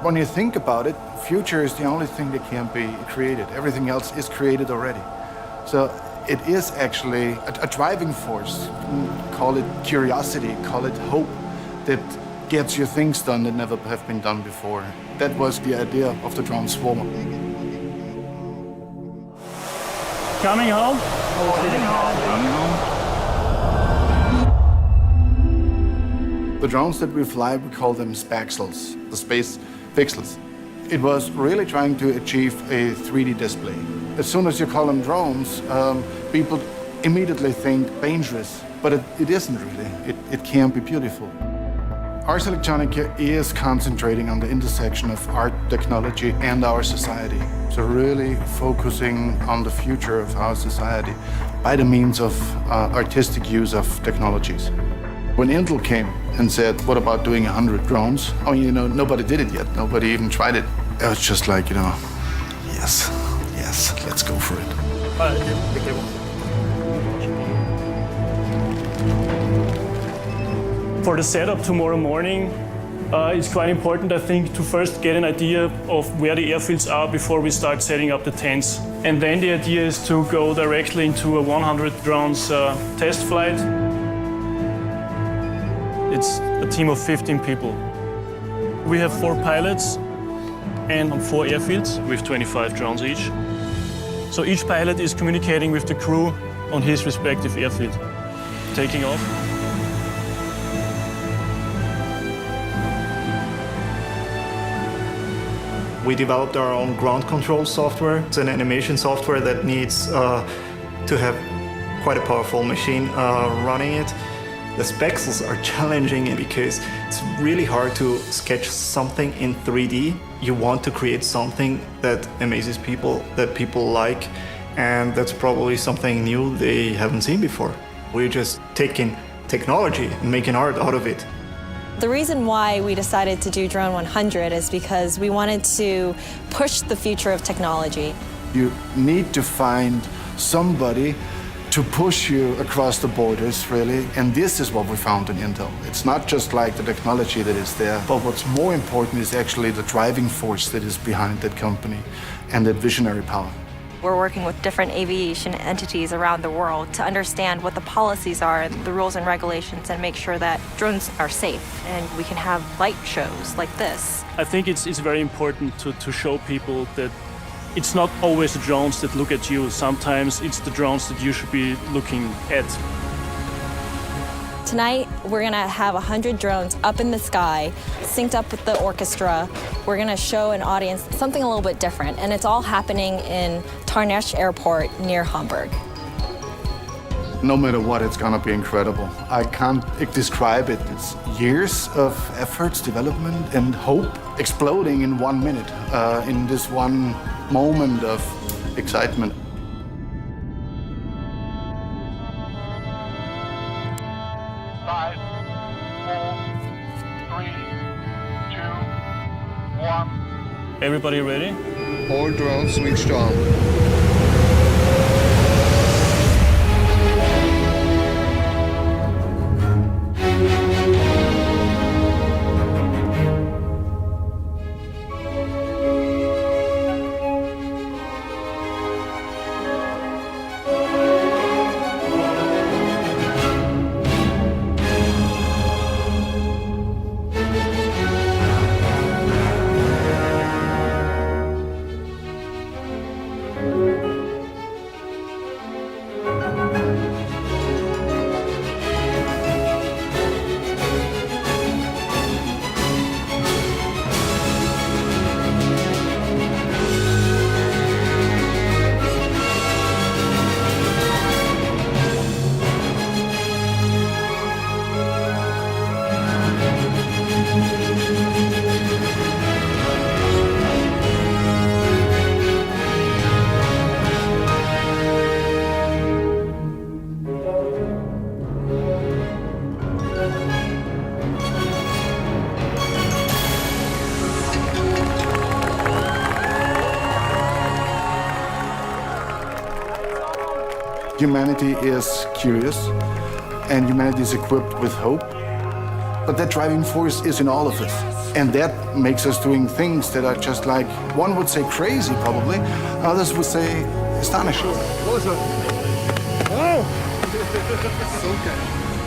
When you think about it, future is the only thing that can be created. Everything else is created already. So it is actually a driving force. Call it curiosity, call it hope, that gets you things done that never have been done before. That was the idea of the drone swarm. Coming home? The drones that we fly, we call them Spaxels, the space pixels. It was really trying to achieve a 3D display. As soon as you call them drones, people immediately think dangerous, but it isn't really. It can be beautiful. Ars Electronica is concentrating on the intersection of art, technology, and our society. So really focusing on the future of our society by the means of artistic use of technologies. When Intel came and said, what about doing 100 drones? Oh, nobody did it yet. Nobody even tried it. It was just like, yes, let's go for it. For the setup tomorrow morning, it's quite important, I think, to first get an idea of where the airfields are before we start setting up the tents. And then the idea is to go directly into a 100 drones test flight. It's a team of 15 people. We have 4 pilots and 4 airfields with 25 drones each. So each pilot is communicating with the crew on his respective airfield. Taking off. We developed our own ground control software. It's an animation software that needs to have quite a powerful machine running it. The Spaxels are challenging because it's really hard to sketch something in 3D. You want to create something that amazes people, that people like, and that's probably something new they haven't seen before. We're just taking technology and making art out of it. The reason why we decided to do Drone 100 is because we wanted to push the future of technology. You need to find somebody to push you across the borders, really, and this is what we found in Intel. It's not just like the technology that is there, but what's more important is actually the driving force that is behind that company and that visionary power. We're working with different aviation entities around the world to understand what the policies are and the rules and regulations and make sure that drones are safe and we can have light shows like this. I think it's very important to show people that it's not always the drones that look at you. Sometimes it's the drones that you should be looking at. Tonight, we're gonna have 100 drones up in the sky, synced up with the orchestra. We're gonna show an audience something a little bit different, and it's all happening in Tarnasch Airport near Hamburg. No matter what, it's gonna be incredible. I can't describe it. It's years of efforts, development, and hope exploding in 1 minute, in this one moment of excitement. Five, 4, 3, 2, 1. Everybody ready? All drones switched on. Humanity is curious, and humanity is equipped with hope. But that driving force is in all of us. And that makes us doing things that are just like, one would say crazy probably, others would say astonishing. Oh! So good.